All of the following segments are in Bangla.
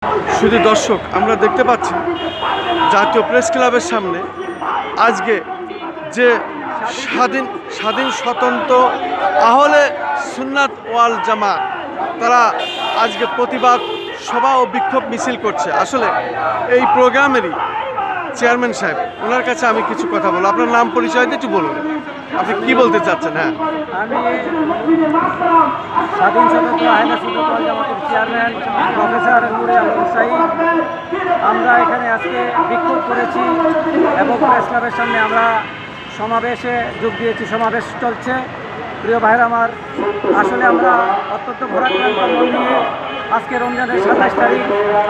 শুধু দর্শক, আমরা দেখতে পাচ্ছি জাতীয় প্রেস ক্লাবের সামনে আজকে যে স্বাধীন স্বতন্ত্র আহলে সুন্নাত ওয়াল জামাত তারা আজকে প্রতিবাদ সভা ও বিক্ষোভ মিছিল করছে। আসলে এই প্রোগ্রামেরই চেয়ারম্যান সাহেব, ওনার কাছে আমি কিছু কথা বলবো। আপনার নাম পরিচয় দিয়ে একটু বলুন, আপনি কি বলতে চাচ্ছেন? হ্যাঁ, আমি স্বাধীন স্বতন্ত্র আহলে সুন্নাত ওয়াল জামাতের চেয়ারম্যান প্রফেসর নূরে আলম সাঈদ। আমরা এখানে আজকে বিক্ষোভ করেছি এবং প্রেস ক্লাবের সামনে আমরা সমাবেশে যোগ দিয়েছি। সমাবেশ চলছে। প্রিয় ভাইয়ের আমার, আসলে আমরা অত্যন্ত ভরাক্রান্ত মন নিয়ে আজকে রমজানের 27 তারিখ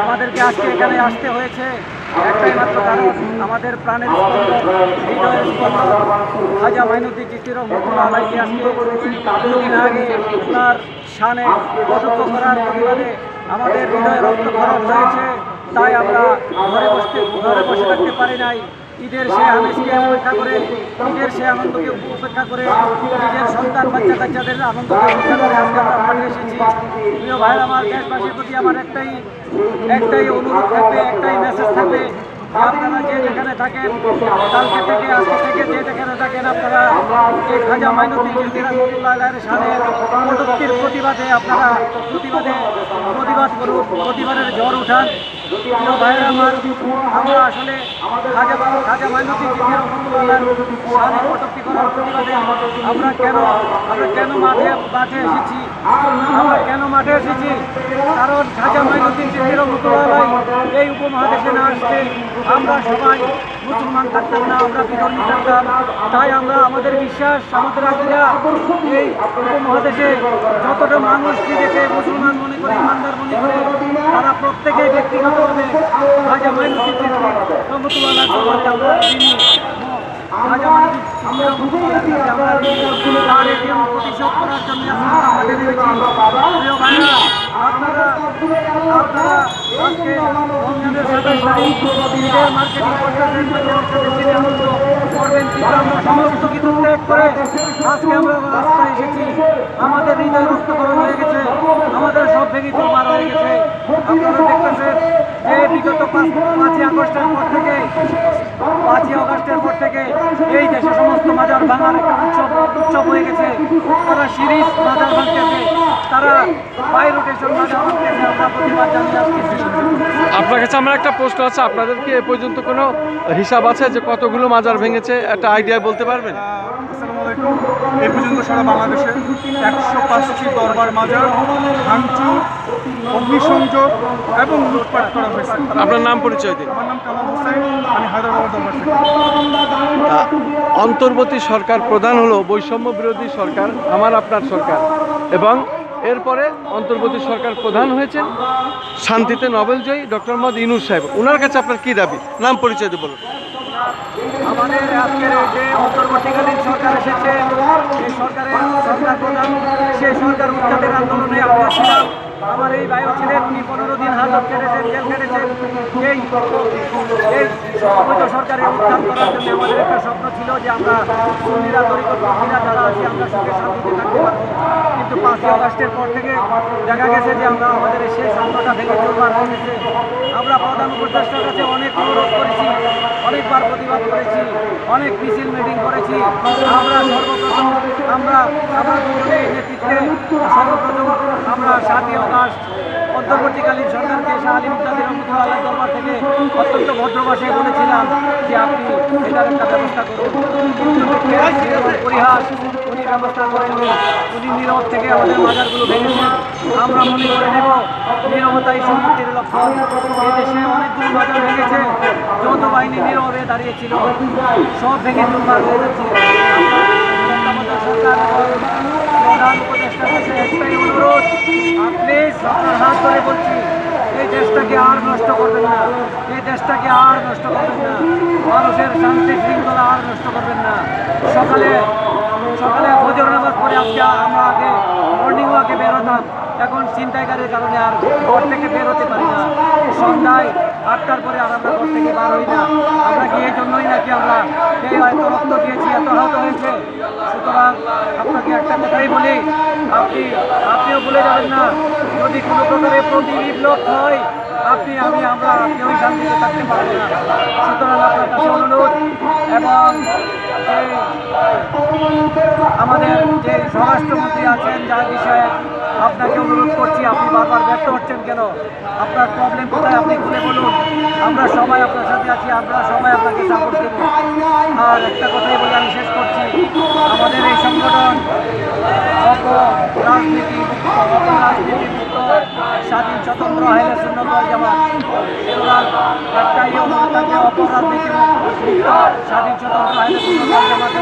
আমাদেরকে আজকে এখানে আসতে হয়েছে একটাই মাত্র কারণ, আমাদের প্রাণের স্পন্দন, হৃদয়ের স্পন্দন খাজা মাইনুদ্দিন চিশতি রহমতুল্লাহ আলাইহি আজকে দুদিন আগে ওনার শানে কটূক্ষ করার প্রতিবাদে আমাদের হৃদয়ে রক্তক্ষরণ হয়েছে। তাই আমরা ঘরে বসে থাকতে পারি নাই। ঈদের সে আমেজকে উপেক্ষা করে, ঈদের সে আনন্দকে উপেক্ষা করে, নিজের সন্তান বাচ্চা কাচ্চাদের আনন্দকে উপেক্ষা করে আজকে আমরা মাঠে এসেছি। প্রিয় ভাইয়ের আমার, দেশবাসীর প্রতি আমার একটাই অনুরোধ থাকবে, একটাই মেসেজ থাকবে যে আপনারা যে যেখানে থাকেন, কালকে থেকে আজকে থেকে যে যেখানে থাকেন, আপনারা এই খাজা মাইনুদ্দিন চিশতি রহমতুল্লাহ আলাইহির শানের কটূক্তির প্রতিবাদে আপনারা প্রতিবাদ করুন, প্রতিবাদের ঝড় উঠান। প্রিয় ভাইয়ের আমার, আমরা আসলে খাজা মাইনুদ্দিন চিশতি রহমতুল্লাহ আলাইহির শানের কটূক্তি করার প্রতিবাদে আমরা কেন মাঠে এসেছি? আমরা কেন মাঠে এসেছি? কারণ খাজা মাইনুদ্দিন চিশতি রহমতুল্লাহ আলাইহি এই উপমহাদেশে না আসতে আমরা সবাই মুসলমান থাকতাম না, আমরা বিধর্মী থাকতাম। তাই আমরা আমাদের বিশ্বাস, আমাদের আকিদা, এই উপমহাদেশে যতটা মানুষ নিজেকে মুসলমান মনে করে, ইমানদার মনে করে, তারা প্রত্যেকেই ব্যক্তিগতভাবে খাজা মাইনুদ্দিন চিশতি রহমতুল্লাহ আলাইহির দরবারে আমরা খাজা মাইনুদ্দিন চিশতি রহমতুল্লাহ আলাইহির আমরা তার ঋণ প্রতিশোধ করার জন্য আমরা মাঠে নেমেছি। প্রিয় ভাইরা, আপনারা আজকে রমজানের 27 তারিখ ঈদের মার্কেটিং করতেছেন, আনন্দ করবেন, কিন্তু আমরা সমস্ত কিছু ত্যাগ করে আজকে আমরা রাস্তায় এসেছি। আমাদের হৃদয় রক্তক্ষরণ হয়ে গেছে, আমাদের সব ভেঙে চুরমার হয়ে গেছে। আপনারা দেখতেছেন যে বিগত 5ই আগস্টের পর থেকে এই দেশে সমস্ত মাজার ভাঙার একটা উৎসব হয়ে গেছে। তারা সিরিজ মাজার ভাঙতেছে, তারা বাই রোটেশন মাজার ভাঙতেছে। আমরা প্রতিবাদ জানিয়ে আসতেছি। আপনার কাছে আমার একটা প্রশ্ন আছে, আপনাদের কি এ পর্যন্ত কোনো হিসাব আছে যে কতগুলো মাজার ভেঙেছে? একটা আইডিয়া বলতে পারবেন? আসসালামু আলাইকুম। এ পর্যন্ত সারা বাংলাদেশে 105টি দরবার মাজার ভাঙচুর, অগ্নিসংযোগ এবং লুটপাট করা হয়েছে। আপনার নাম পরিচয় দিন। আমার নাম কামাল হোসেন, আমি হায়দ্রাবাদ দরবার থেকে। অন্তর্বর্তী সরকার প্রধান হলো বৈষম্য বিরোধী সরকার, আমার আপনার সরকার, এবং এরপরে অন্তর্বর্তী সরকার প্রধান হয়েছেন শান্তিতে নোবেলজয়ী ডক্টর মোহাম্মদ ইউনূস সাহেব। ওনার কাছে আপনার কী দাবি? নাম পরিচয় দিয়ে বলুন। আমাদের আজকের যে অন্তর্বর্তীকালীন সরকার এসেছে, এই সরকার প্রধান, সেই সরকার উচ্ছেদের আন্দোলনে আমরা ছিলাম। আমার এই ভাইও ছিলেন, উনি 15 দিন হাজত কেটেছেন, জেল কেটেছেন। এই অবৈধ সরকারের উত্থান করার জন্য আমাদের একটা স্বপ্ন ছিল যে আমরা সুন্নিরা, তরিকতপন্থীরা যারা আছি, আমরা সুখে শান্তিতে থাকতে পারবো। কিন্তু 5ই আগস্টের পর থেকে দেখা গেছে যে আমাদের সেই স্বপ্নটা ভেঙে চুরমার হয়ে গেছে। আমরা প্রধান উপদেষ্টার কাছে অনেক অনুরোধ করেছি, অনেকবার প্রতিবাদ করেছি, অনেক মিছিল মিটিং করেছি। আমরা দুজনের নেতৃত্বে সর্বপ্রথম আমরা 7ই আগস্ট অন্তর্বর্তীকালীন সরকারকে শাহ আলী মুক্তাদির রহমতুল্লাহ আলাইহির দরবার থেকে অত্যন্ত ভদ্র ভাষায় বলেছিলাম যে আপনি এটার একটা ব্যবস্থা করুন। কিন্তু পরিহাস, উনি ব্যবস্থা করেননি। উনি নীরব থেকে আমাদের মাজারগুলো ভেঙেছেন। আমরা মনে করে নেব নীরবতাই সম্পত্তির লক্ষণ। এই দেশে অনেকগুলো মাজার ভেঙেছে, যৌথ বাহিনী নীরবে দাঁড়িয়েছিল, সব ভেঙে চুরমার হয়ে যাচ্ছে। সরকার প্রধান উপদেষ্টার কাছে একটাই অনুরোধ, প্লিজ আপনার হাত ধরে বলছি, এই দেশটাকে আর নষ্ট করবেন না, এই দেশটাকে আর নষ্ট করবেন না, মানুষের শান্তি শৃঙ্খলা আর নষ্ট করবেন না। সকালে ফজর নামাজ পড়ে আজকে আমরা আগে মর্নিং ওয়াকে বেরোতাম, এখন ছিনতাইকারীর কারণে আর ঘর থেকে বের হতে পারি না। সন্ধ্যায় 8টার পরে আর আমরা ঘর থেকে বার হই না। আমরা কি এই জন্যই নাকি আমরা এই এত রক্ত দিয়েছি, এত আহত হয়েছে? সুতরাং আপনাকে একটা কথাই বলি, আপনিও ভুলে যাবেন না, যদি কোনো প্রকারের প্রতিবিপ্লব হয়, আপনি নিয়ে আমরা কেউই শান্তিতে থাকতে পারবো না। সুতরাং আপনার কাছে অনুরোধ, এবং আমাদের যে স্বরাষ্ট্রমন্ত্রী আছেন, যার বিষয়ে আপনাকে অনুরোধ করছি, আপনি বারবার ব্যর্থ হচ্ছেন কেন? আপনার প্রবলেম কোথায় আপনি খুলে বলুন। আমরা সবাই আপনার সাথে আছি, আমরা সবাই আপনাকে সাপোর্ট দেব। আর একটা কথাই বলে আমি শেষ করছি, আমাদের এই সংগঠন রাজনীতিমুক্ত স্বাধীন স্বতন্ত্র আহলে সুন্নাত ওয়াল জামাত। সুতরাং একটাই অনুরোধ থাকবে, অপরাজনীতিমুক্ত স্বাধীন স্বতন্ত্র আহলে সুন্নাত ওয়াল জামাতে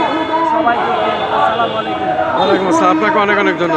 সবাইকে। আসসালামু আলাইকুম। ওয়ালাইকুম আসসালাম, আপনাকে অনেক অনেক ধন্যবাদ।